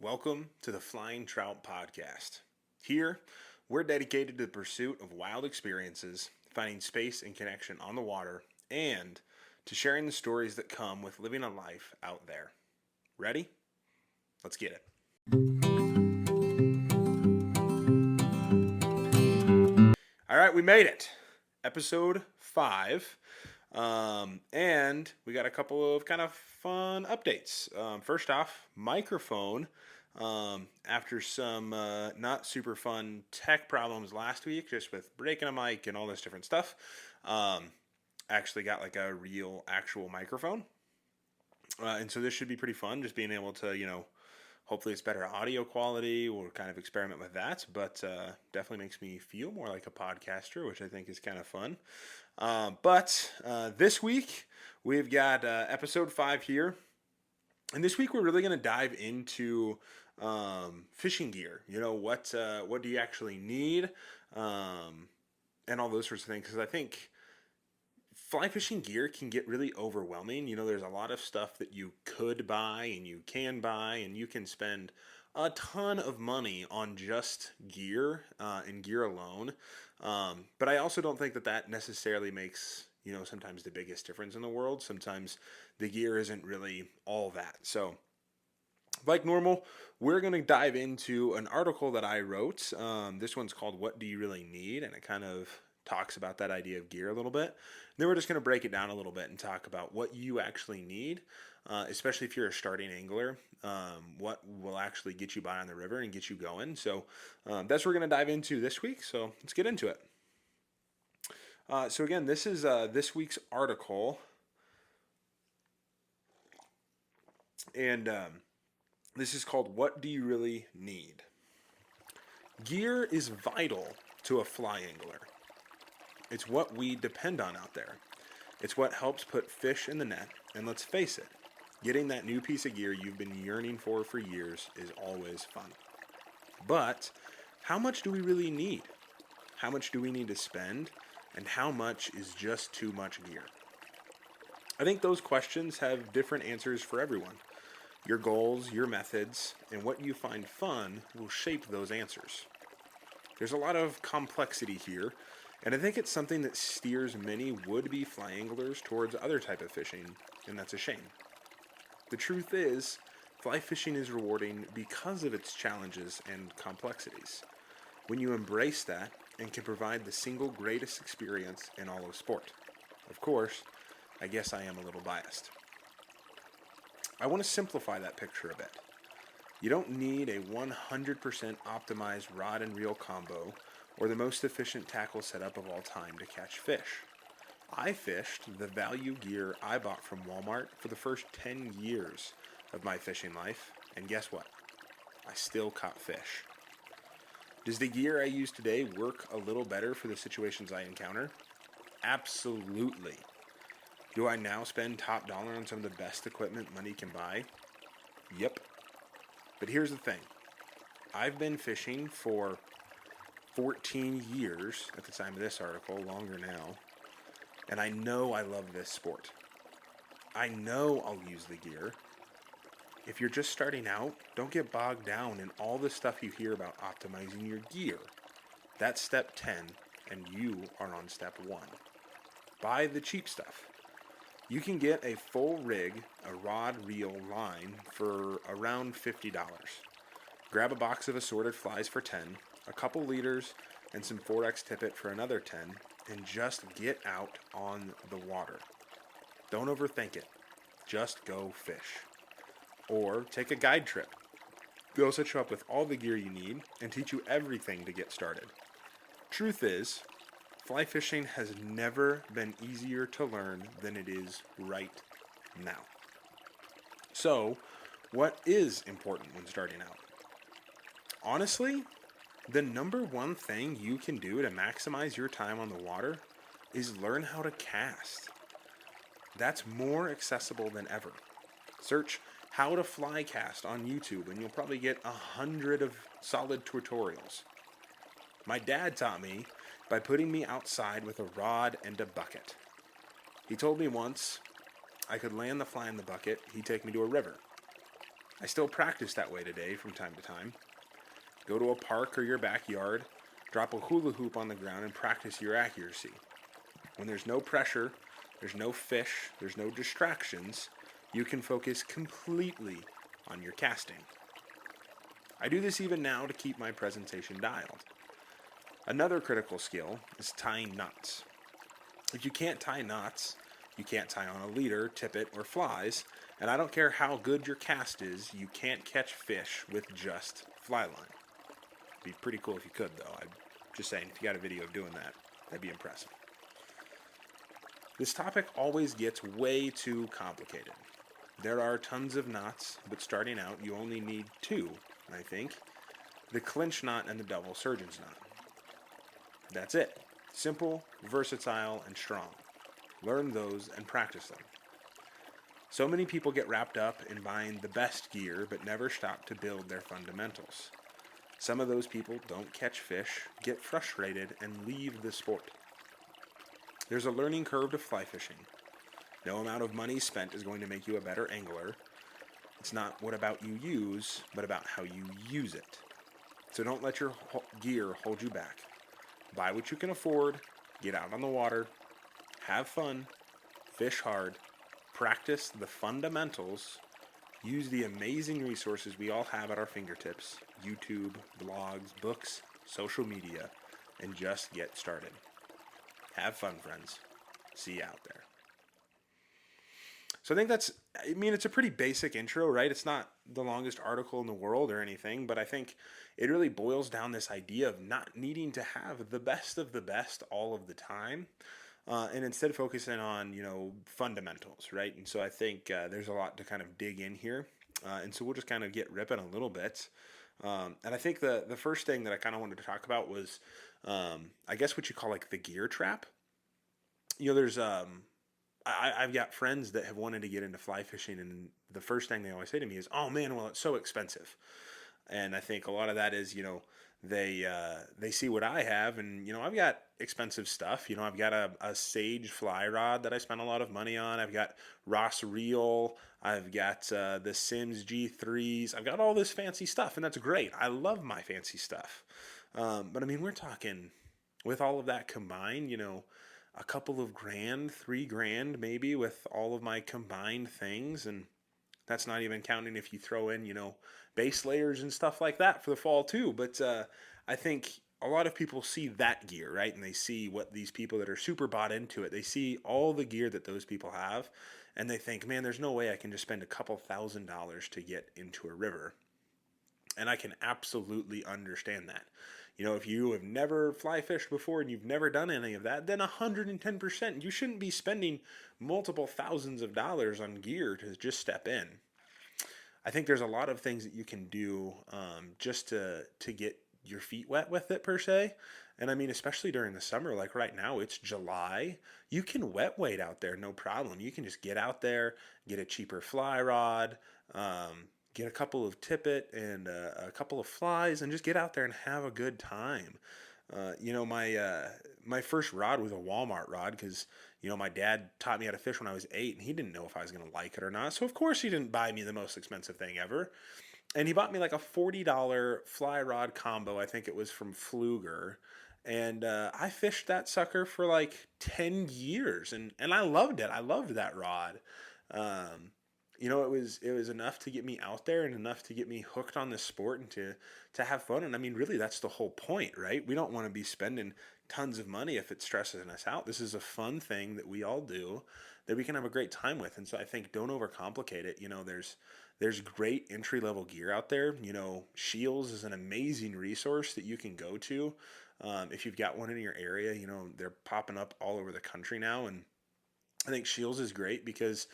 Welcome to the Flying Trout Podcast. Here, we're dedicated to the pursuit of wild experiences, finding space and connection on the water, and to sharing the stories that come with living a life out there. Ready? Let's get it. All right, we made it. Episode 5. And we got a couple of kind of fun updates. First off, microphone. After some not super fun tech problems last week, just with breaking a mic and all this different stuff, actually got like a real actual microphone. And so this should be pretty fun, just being able to, hopefully it's better audio quality. We'll kind of experiment with that, but definitely makes me feel more like a podcaster, which I think is kind of fun. But this week we've got episode 5 here, and this week we're really going to dive into fishing gear. What do you actually need, and all those sorts of things, because I think fly fishing gear can get really overwhelming. There's a lot of stuff that you could buy and you can buy, and you can spend a ton of money on just gear and gear alone. But I also don't think that necessarily makes, sometimes the biggest difference in the world. Sometimes the gear isn't really all that. So like normal, we're going to dive into an article that I wrote. This one's called "What Do You Really Need?" and it kind of talks about that idea of gear a little bit. Then we're just going to break it down a little bit and talk about what you actually need, especially if you're a starting angler, what will actually get you by on the river and get you going. So that's what we're going to dive into this week. So let's get into it. So again, this is this week's article. And this is called "What Do You Really Need?" Gear is vital to a fly angler. It's what we depend on out there. It's what helps put fish in the net, and let's face it, getting that new piece of gear you've been yearning for years is always fun. But how much do we really need? How much do we need to spend? And how much is just too much gear? I think those questions have different answers for everyone. Your goals, your methods, and what you find fun will shape those answers. There's a lot of complexity here, and I think it's something that steers many would-be fly anglers towards other type of fishing, and that's a shame. The truth is, fly fishing is rewarding because of its challenges and complexities. When you embrace that and can provide the single greatest experience in all of sport. Of course, I guess I am a little biased. I want to simplify that picture a bit. You don't need a 100% optimized rod and reel combo or the most efficient tackle setup of all time to catch fish. I fished the value gear I bought from Walmart for the first 10 years of my fishing life, and guess what? I still caught fish. Does the gear I use today work a little better for the situations I encounter? Absolutely. Do I now spend top dollar on some of the best equipment money can buy? Yep. But here's the thing. I've been fishing for 14 years at the time of this article, longer now, and I know I love this sport. I know I'll use the gear. If you're just starting out, don't get bogged down in all the stuff you hear about optimizing your gear. That's step 10, and you are on step 1. Buy the cheap stuff. You can get a full rig, a rod, reel, line for around $50. Grab a box of assorted flies for $10, a couple leaders, and some 4X tippet for another $10, and just get out on the water. Don't overthink it. Just go fish. Or take a guide trip. They'll set you up with all the gear you need and teach you everything to get started. Truth is, fly fishing has never been easier to learn than it is right now. So, what is important when starting out? Honestly, the number one thing you can do to maximize your time on the water is learn how to cast. That's more accessible than ever. Search "how to fly cast" on YouTube and you'll probably get 100 of solid tutorials. My dad taught me by putting me outside with a rod and a bucket. He told me once I could land the fly in the bucket, he'd take me to a river. I still practice that way today from time to time. Go to a park or your backyard, drop a hula hoop on the ground, and practice your accuracy. When there's no pressure, there's no fish, there's no distractions, you can focus completely on your casting. I do this even now to keep my presentation dialed. Another critical skill is tying knots. If you can't tie knots, you can't tie on a leader, tippet, or flies, and I don't care how good your cast is, you can't catch fish with just fly line. Be pretty cool if you could, though. I'm just saying, if you got a video of doing that, that'd be impressive. This topic always gets way too complicated. There are tons of knots, but starting out, you only need two, I think. The clinch knot and the double surgeon's knot. That's it. Simple, versatile, and strong. Learn those and practice them. So many people get wrapped up in buying the best gear, but never stop to build their fundamentals. Some of those people don't catch fish, get frustrated, and leave the sport. There's a learning curve to fly fishing. No amount of money spent is going to make you a better angler. It's not what about you use, but about how you use it. So don't let your gear hold you back. Buy what you can afford, get out on the water, have fun, fish hard, practice the fundamentals, use the amazing resources we all have at our fingertips, YouTube, blogs, books, social media, and just get started. Have fun, friends. See you out there. So I think it's a pretty basic intro, right? It's not the longest article in the world or anything, but I think it really boils down this idea of not needing to have the best of the best all of the time. And instead focusing on, fundamentals, right? And so I think there's a lot to kind of dig in here. And so we'll just kind of get ripping a little bit. And I think the first thing that I kind of wanted to talk about was, I guess what you call like the gear trap. There's I've got friends that have wanted to get into fly fishing, and the first thing they always say to me is, "Oh man, well it's so expensive." And I think a lot of that is, they see what I have, and I've got expensive stuff. I've got a Sage fly rod that I spent a lot of money on. I've got Ross reel. I've got the Sims G3s. I've got all this fancy stuff, and that's great. I love my fancy stuff. But I mean, we're talking with all of that combined, a couple of grand, $3,000 maybe with all of my combined things, and that's not even counting if you throw in, base layers and stuff like that for the fall too. But I think a lot of people see that gear, right? And they see what these people that are super bought into it, they see all the gear that those people have, and they think, man, there's no way I can just spend a couple $1,000s to get into a river. And I can absolutely understand that. If you have never fly fished before and you've never done any of that, then 110%, you shouldn't be spending multiple thousands of dollars on gear to just step in. I think there's a lot of things that you can do just to get your feet wet with it per se. And I mean, especially during the summer, like right now, it's July. You can wet wade out there, no problem. You can just get out there, get a cheaper fly rod, get a couple of tippet and a couple of flies, and just get out there and have a good time. My first rod was a Walmart rod because my dad taught me how to fish when I was 8, and he didn't know if I was going to like it or not. So of course he didn't buy me the most expensive thing ever, and he bought me like a $40 fly rod combo. I think it was from Fluger. And I fished that sucker for like 10 years, and I loved it. I loved that rod. It was enough to get me out there and enough to get me hooked on this sport and to have fun. And I mean, really, that's the whole point, right? We don't want to be spending tons of money if it stresses us out. This is a fun thing that we all do that we can have a great time with. And so I think don't overcomplicate it. There's great entry level gear out there. Shields is an amazing resource that you can go to. If you've got one in your area, they're popping up all over the country now, and I think Shields is great because,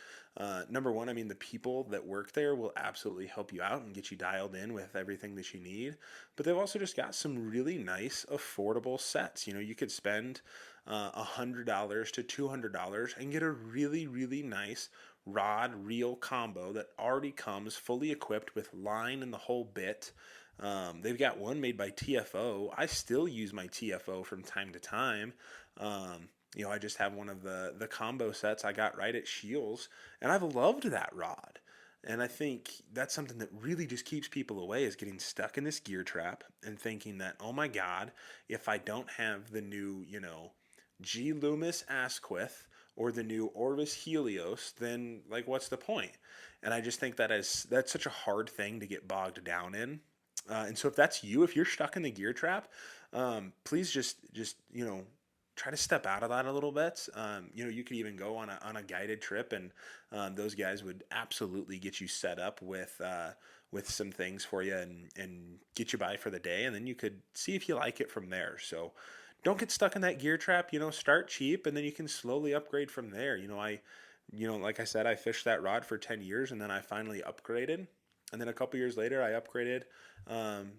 number one, I mean, the people that work there will absolutely help you out and get you dialed in with everything that you need. But they've also just got some really nice, affordable sets. You could spend $100 to $200 and get a really, really nice rod reel combo that already comes fully equipped with line and the whole bit. They've got one made by TFO. I still use my TFO from time to time. I just have one of the combo sets I got right at Shields, and I've loved that rod. And I think that's something that really just keeps people away is getting stuck in this gear trap and thinking that, oh my God, if I don't have the new, G. Loomis Asquith or the new Orvis Helios, then like what's the point? And I just think that's such a hard thing to get bogged down in. And so if that's you, if you're stuck in the gear trap, please just try to step out of that a little bit. You could even go on a guided trip, and those guys would absolutely get you set up with some things for you and get you by for the day, and then you could see if you like it from there. So don't get stuck in that gear trap. Start cheap, and then you can slowly upgrade from there. Like I said, I fished that rod for 10 years, and then I finally upgraded, and then a couple years later, I upgraded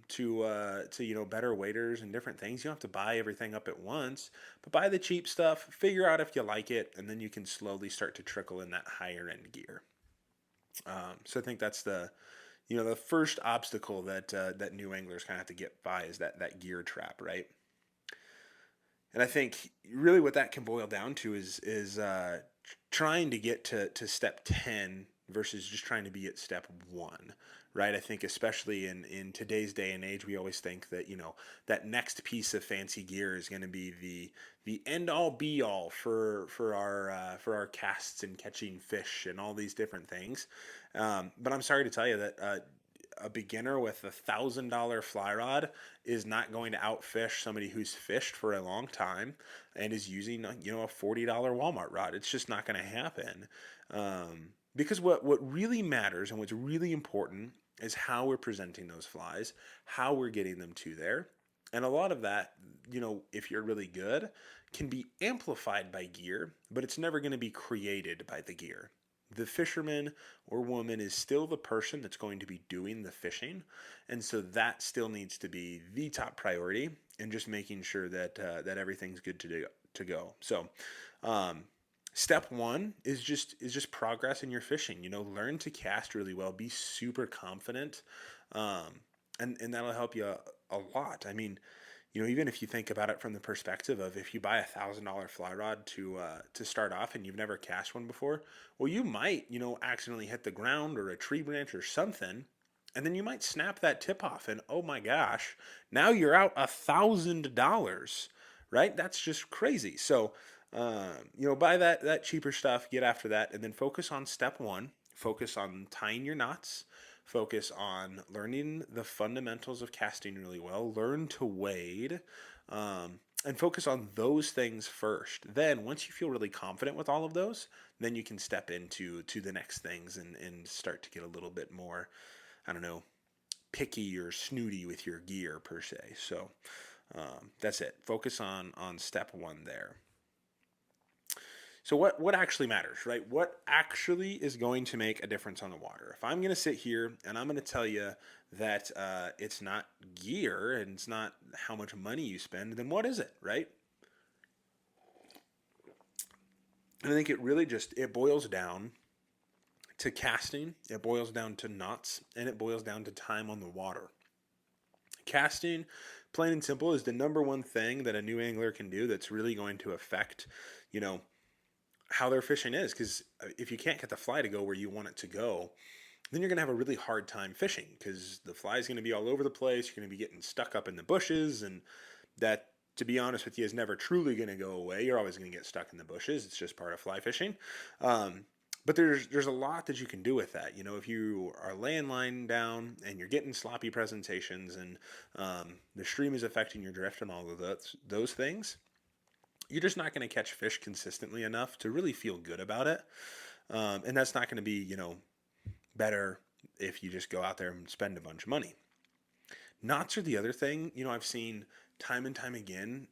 to better waders and different things. You don't have to buy everything up at once, but buy the cheap stuff. Figure out if you like it, and then you can slowly start to trickle in that higher end gear. So I think that's the first obstacle that new anglers kind of have to get by is that gear trap, right? And I think really what that can boil down to is trying to get to step 10 versus just trying to be at step 1, right? I think especially in today's day and age, we always think that, that next piece of fancy gear is going to be the end all be all for our casts and catching fish and all these different things. But I'm sorry to tell you that a beginner with $1,000 fly rod is not going to outfish somebody who's fished for a long time and is using a $40 Walmart rod. It's just not going to happen. Because what really matters and what's really important is how we're presenting those flies, how we're getting them to there. And a lot of that, if you're really good, can be amplified by gear, but it's never going to be created by the gear. The fisherman or woman is still the person that's going to be doing the fishing, and so that still needs to be the top priority, and just making sure that everything's good to go. So, step one is just progress in your fishing. Learn to cast really well, be super confident, and that'll help you a lot. I mean, even if you think about it from the perspective of if you buy $1,000 fly rod to start off and you've never cast one before, well, you might accidentally hit the ground or a tree branch or something, and then you might snap that tip off, and oh my gosh, now you're out $1,000, right? That's just crazy. So, buy that cheaper stuff, get after that, and then focus on step one. Focus on tying your knots. Focus on learning the fundamentals of casting really well. Learn to wade, and focus on those things first. Then, once you feel really confident with all of those, then you can step into the next things and start to get a little bit more, I don't know, picky or snooty with your gear per se. So that's it. Focus on step one there. So what actually matters, right? What actually is going to make a difference on the water? If I'm going to sit here and I'm going to tell you that it's not gear and it's not how much money you spend, then what is it, right? And I think it really it boils down to casting, it boils down to knots, and it boils down to time on the water. Casting, plain and simple, is the number one thing that a new angler can do that's really going to affect, how their fishing is. Because if you can't get the fly to go where you want it to go, then you're going to have a really hard time fishing because the fly is going to be all over the place. You're going to be getting stuck up in the bushes, and that, to be honest with you, is never truly going to go away. You're always going to get stuck in the bushes. It's just part of fly fishing. But there's a lot that you can do with that. If you are laying line down and you're getting sloppy presentations, and the stream is affecting your drift and all of those things, you're just not going to catch fish consistently enough to really feel good about it. And that's not going to be, better if you just go out there and spend a bunch of money. Knots are the other thing. I've seen time and time again,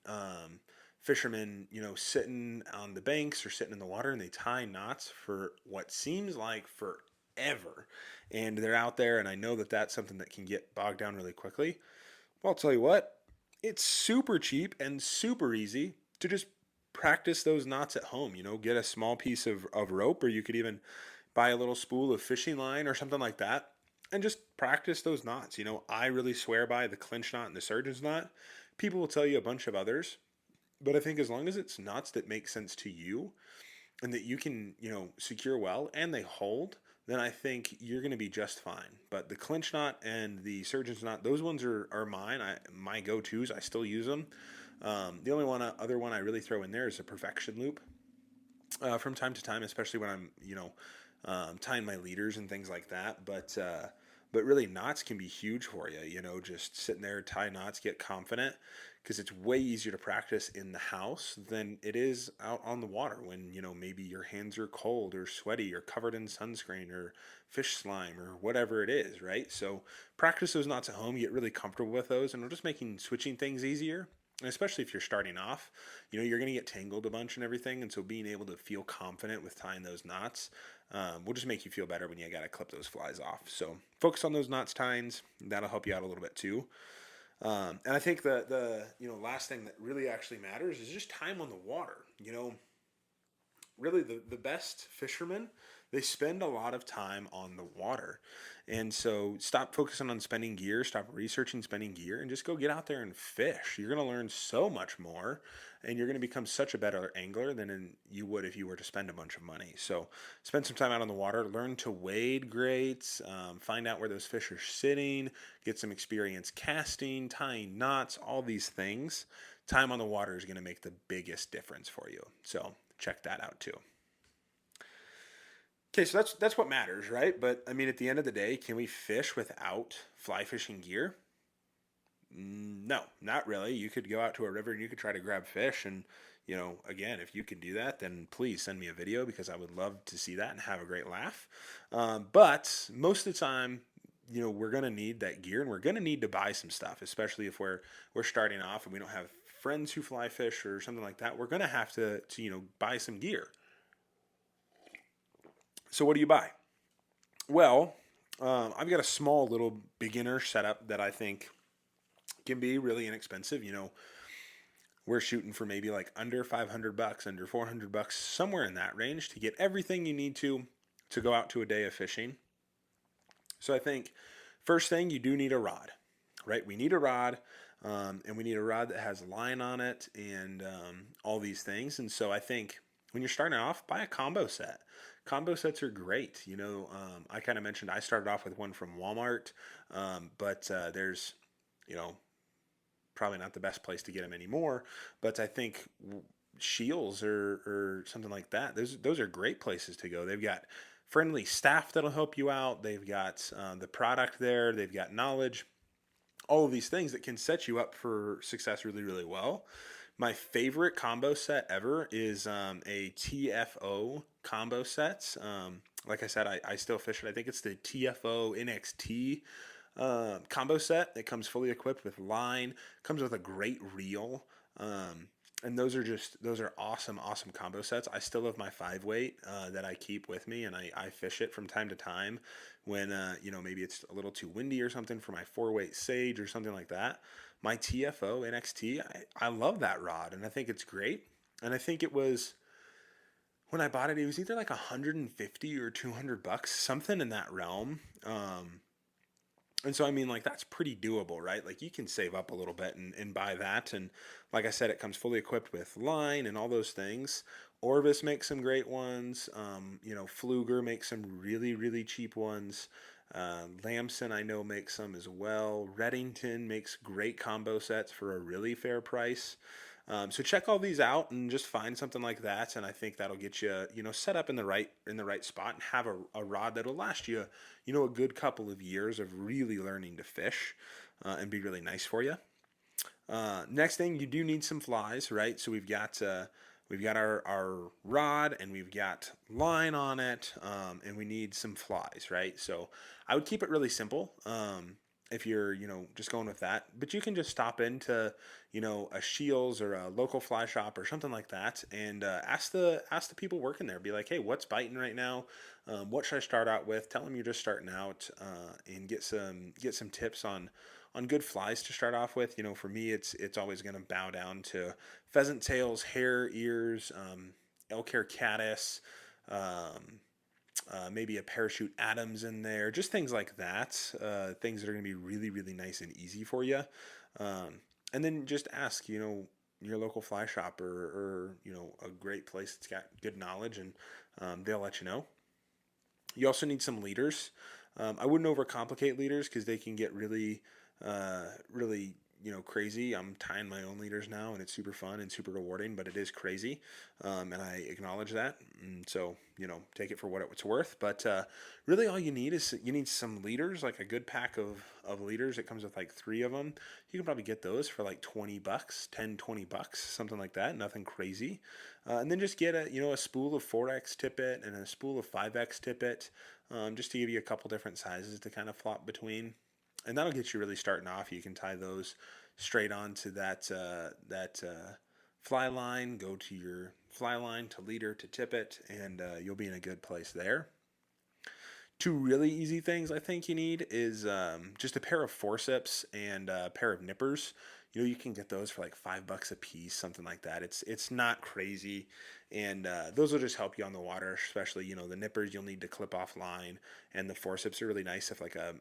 fishermen, sitting on the banks or sitting in the water, and they tie knots for what seems like forever. And they're out there, and I know that that's something that can get bogged down really quickly. Well, I'll tell you what, it's super cheap and super easy to just practice those knots at home. Get a small piece of rope, or you could even buy a little spool of fishing line or something like that, and just practice those knots. I really swear by the clinch knot and the surgeon's knot. People will tell you a bunch of others, but I think as long as it's knots that make sense to you and that you can, secure well and they hold, then I think you're going to be just fine. But the clinch knot and the surgeon's knot, those ones are mine. My go-tos. I still use them. The only other one I really throw in there is a perfection loop from time to time, especially when I'm tying my leaders and things like that. But really, knots can be huge for you. Just sitting there, tie knots, get confident, because it's way easier to practice in the house than it is out on the water when maybe your hands are cold or sweaty or covered in sunscreen or fish slime or whatever it is, right? So practice those knots at home, get really comfortable with those, and it'll just making switching things easier. And especially if you're starting off, you're going to get tangled a bunch and everything. And so being able to feel confident with tying those knots will just make you feel better when you got to clip those flies off. So focus on those knots tines. That'll help you out a little bit too. And I think the last thing that really actually matters is just time on the water. Really the best fishermen, they spend a lot of time on the water. And so stop focusing on spending gear, stop researching spending gear, and just go get out there and fish. You're going to learn so much more, and you're going to become such a better angler than you would if you were to spend a bunch of money. So spend some time out on the water, learn to wade great, find out where those fish are sitting, get some experience casting, tying knots, all these things. Time on the water is going to make the biggest difference for you. So check that out too. Okay, so that's what matters, right? But I mean, at the end of the day, can we fish without fly fishing gear? No, not really. You could go out to a river and you could try to grab fish, and again, if you can do that, then please send me a video because I would love to see that and have a great laugh. But most of the time, we're gonna need that gear, and we're gonna need to buy some stuff, especially if we're starting off and we don't have friends who fly fish or something like that. We're gonna have to buy some gear. So what do you buy? Well, I've got a small little beginner setup that I think can be really inexpensive. We're shooting for maybe like under $500, under $400, somewhere in that range to get everything you need to go out to a day of fishing. So I think first thing, you do need a rod, right? We need a rod, and we need a rod that has line on it and all these things. And so I think when you're starting off, buy a combo set. Combo sets are great. I kind of mentioned I started off with one from Walmart, but there's, you know, probably not the best place to get them anymore. But I think Shields or something like that. Those are great places to go. They've got friendly staff that'll help you out. They've got the product there. They've got knowledge. All of these things that can set you up for success really, really well. My favorite combo set ever is a TFO combo set. Like I said, I still fish it. I think it's the TFO NXT combo set. It comes fully equipped with line, comes with a great reel. And those are awesome combo sets. I still have my 5 weight that I keep with me, and I fish it from time to time when maybe it's a little too windy or something for my 4 weight sage or something like that. My TFO NXT, I love that rod, and I think it's great. And I think it was when I bought it, it was either like 150 or $200, something in that realm. And so, I mean, like, that's pretty doable, right? Like, you can save up a little bit and buy that. And like I said, it comes fully equipped with line and all those things. Orvis makes some great ones. Fluger makes some really, really cheap ones. Lamson, I know, makes some as well. Reddington makes great combo sets for a really fair price. So check all these out and just find something like that, and I think that'll get you, set up in the right spot and have a rod that'll last you, a good couple of years of really learning to fish, and be really nice for you. Next thing, you do need some flies, right? So we've got our rod and we've got line on it, and we need some flies, right? So I would keep it really simple. If you're, just going with that, but you can just stop into, a Shields or a local fly shop or something like that, and ask the people working there. Be like, hey, what's biting right now? What should I start out with? Tell them you're just starting out, and get some tips on good flies to start off with. For me, it's always going to bow down to pheasant tails, hare ears, elk hair caddis. Maybe a parachute Adams in there, just things like that. Things that are going to be really, really nice and easy for you. And then just ask, your local fly shop or a great place that's got good knowledge, and they'll let you know. You also need some leaders. I wouldn't overcomplicate leaders because they can get really, crazy. I'm tying my own leaders now, and it's super fun and super rewarding, but it is crazy, and I acknowledge that. And so, take it for what it's worth. But really, all you need is you need some leaders, like a good pack of leaders. It comes with like 3 of them. You can probably get those for like $20, 10, $20, something like that. Nothing crazy. And then just get a spool of 4X tippet and a spool of 5X tippet, just to give you a couple different sizes to kind of flop between, and that'll get you really starting off. You can tie those straight onto that fly line. Go to your fly line to leader to tippet, and you'll be in a good place there. Two really easy things I think you need is just a pair of forceps and a pair of nippers. You can get those for like $5 a piece, something like that. It's not crazy, and those will just help you on the water. Especially the nippers you'll need to clip off line, and the forceps are really nice if like a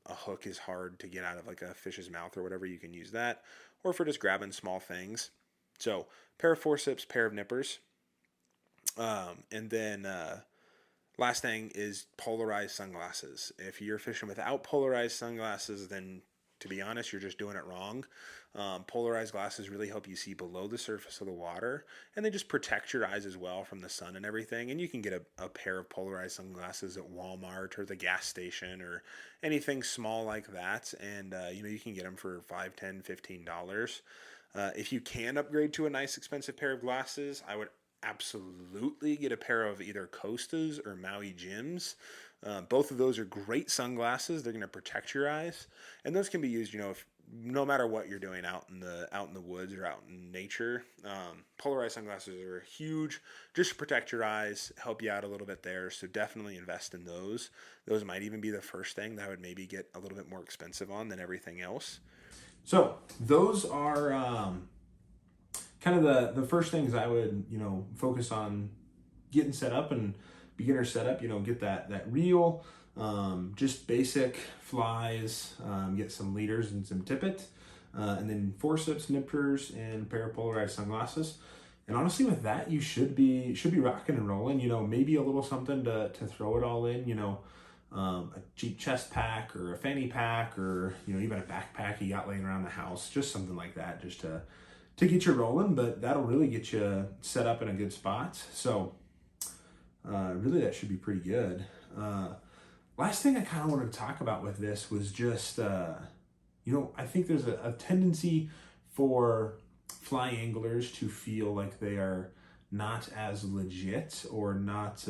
hook is hard to get out of like a fish's mouth or whatever. You can use that, or for just grabbing small things. So pair of forceps, pair of nippers, and then last thing is polarized sunglasses. If you're fishing without polarized sunglasses, then to be honest, you're just doing it wrong. Polarized glasses really help you see below the surface of the water, and they just protect your eyes as well from the sun and everything. And you can get a pair of polarized sunglasses at Walmart or the gas station or anything small like that. And, you can get them for $5, $10, $15. If you can upgrade to a nice expensive pair of glasses, I would absolutely get a pair of either Costas or Maui Jims. Both of those are great sunglasses. They're going to protect your eyes, and those can be used, no matter what you're doing out in the woods or out in nature. Polarized sunglasses are huge, just to protect your eyes, help you out a little bit there. So definitely invest in those. Those might even be the first thing that I would maybe get a little bit more expensive on than everything else. So those are kind of the first things I would focus on getting set up, and beginner setup. Get that reel, just basic flies, get some leaders and some tippet, and then forceps, nippers, and a pair of polarized sunglasses. And honestly, with that, you should be rocking and rolling. Maybe a little something to throw it all in. A cheap chest pack or a fanny pack, or even a backpack you got laying around the house, just something like that, just to get you rolling. But that'll really get you set up in a good spot. So really, that should be pretty good. Last thing I kind of wanted to talk about with this was just, I think there's a tendency for fly anglers to feel like they are not as legit or not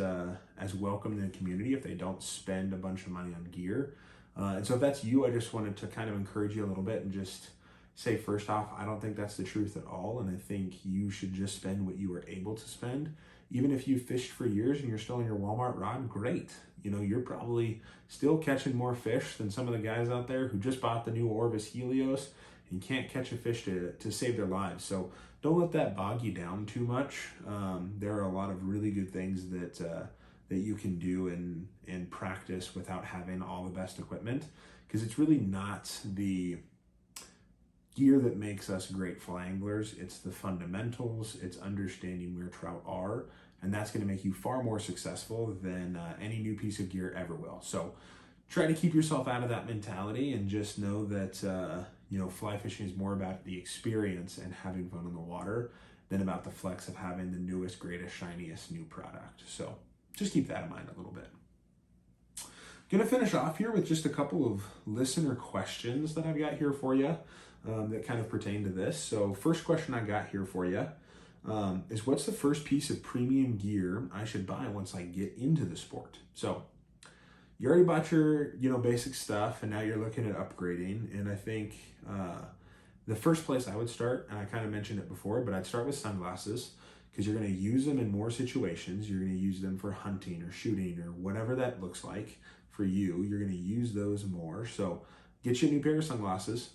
as welcome in the community if they don't spend a bunch of money on gear. And so if that's you, I just wanted to kind of encourage you a little bit and just say, first off, I don't think that's the truth at all. And I think you should just spend what you are able to spend. Even if you fished for years and you're still on your Walmart rod, great. You're probably still catching more fish than some of the guys out there who just bought the new Orvis Helios and can't catch a fish to save their lives. So don't let that bog you down too much. There are a lot of really good things that you can do and practice without having all the best equipment, because it's really not the gear that makes us great fly anglers. It's the fundamentals. It's understanding where trout are, and that's going to make you far more successful than any new piece of gear ever will. So try to keep yourself out of that mentality and just know that fly fishing is more about the experience and having fun on the water than about the flex of having the newest, greatest, shiniest new product. So just keep that in mind a little bit. Gonna finish off here with just a couple of listener questions that I've got here for you that kind of pertain to this. So first question I got here for you is, what's the first piece of premium gear I should buy once I get into the sport? So you already bought your basic stuff, and now you're looking at upgrading. And I think the first place I would start, and I kind of mentioned it before, but I'd start with sunglasses, because you're going to use them in more situations. You're going to use them for hunting or shooting or whatever that looks like for you. You're going to use those more. So get you a new pair of sunglasses.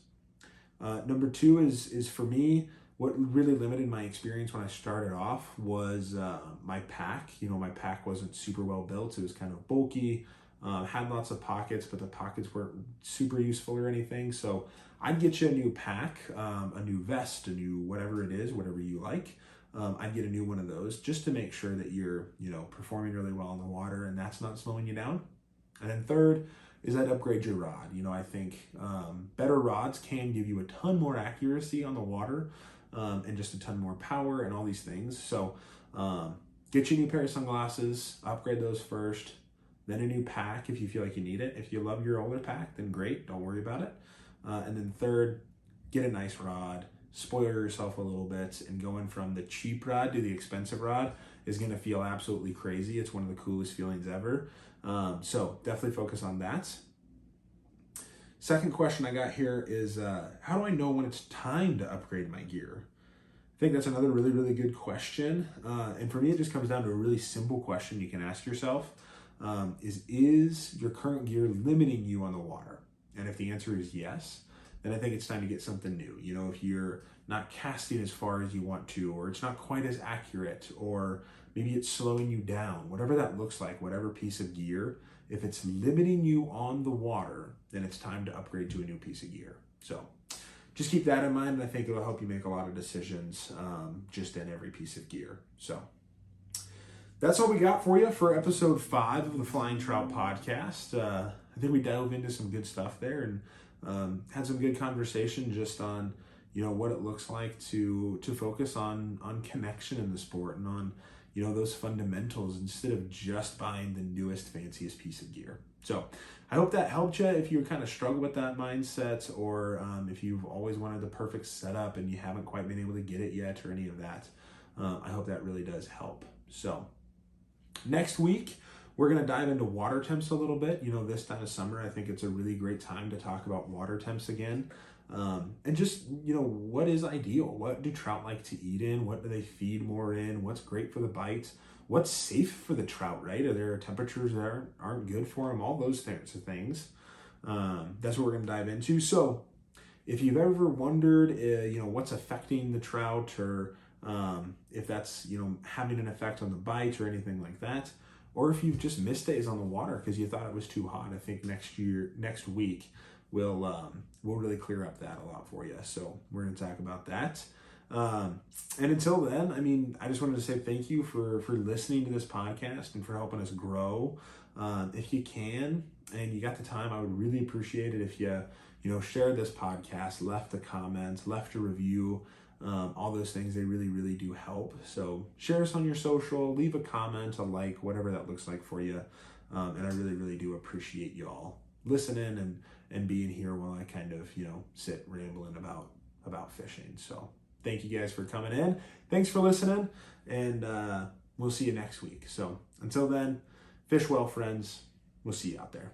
Number two is for me, what really limited my experience when I started off was my pack. My pack wasn't super well built. It was kind of bulky, had lots of pockets, but the pockets weren't super useful or anything. So I'd get you a new pack, a new vest, a new whatever it is, whatever you like. I'd get a new one of those just to make sure that you're, performing really well in the water and that's not slowing you down. And then third is I'd upgrade your rod. I think better rods can give you a ton more accuracy on the water and just a ton more power and all these things. So get you a new pair of sunglasses, upgrade those first, then a new pack if you feel like you need it. If you love your older pack, then great, don't worry about it. And then third, get a nice rod, spoil yourself a little bit, and going from the cheap rod to the expensive rod is going to feel absolutely crazy. It's one of the coolest feelings ever. So definitely focus on that. Second question I got here is, how do I know when it's time to upgrade my gear? I think that's another really, really good question. And for me, it just comes down to a really simple question you can ask yourself. Is your current gear limiting you on the water? And if the answer is yes, then I think it's time to get something new. If you're not casting as far as you want to, or it's not quite as accurate, or maybe it's slowing you down, whatever that looks like, whatever piece of gear, if it's limiting you on the water, then it's time to upgrade to a new piece of gear. So just keep that in mind, and I think it'll help you make a lot of decisions just in every piece of gear. So that's all we got for you for episode 5 of the Flying Trout podcast. I think we delved into some good stuff there and had some good conversation just on what it looks like to focus on connection in the sport and on those fundamentals instead of just buying the newest, fanciest piece of gear. So I hope that helped you if you kind of struggle with that mindset, or if you've always wanted the perfect setup and you haven't quite been able to get it yet, or any of that. I hope that really does help. So next week, we're going to dive into water temps a little bit. This time of summer, I think it's a really great time to talk about water temps again. And just, what is ideal? What do trout like to eat in? What do they feed more in? What's great for the bite? What's safe for the trout, right? Are there temperatures that aren't good for them? All those types of things. That's what we're going to dive into. So if you've ever wondered, what's affecting the trout, or if that's, having an effect on the bite or anything like that, or if you've just missed days on the water because you thought it was too hot, I think next week, we'll really clear up that a lot for you. So we're going to talk about that. And until then, I just wanted to say thank you for listening to this podcast and for helping us grow. If you can, and you got the time, I would really appreciate it if you shared this podcast, left a comment, left a review. All those things, they really, really do help. So share us on your social, leave a comment, a like, whatever that looks like for you. And I really, really do appreciate you all listening and being here while I kind of, sit rambling about fishing. So thank you guys for coming in. Thanks for listening, and we'll see you next week. So until then, fish well, friends. We'll see you out there.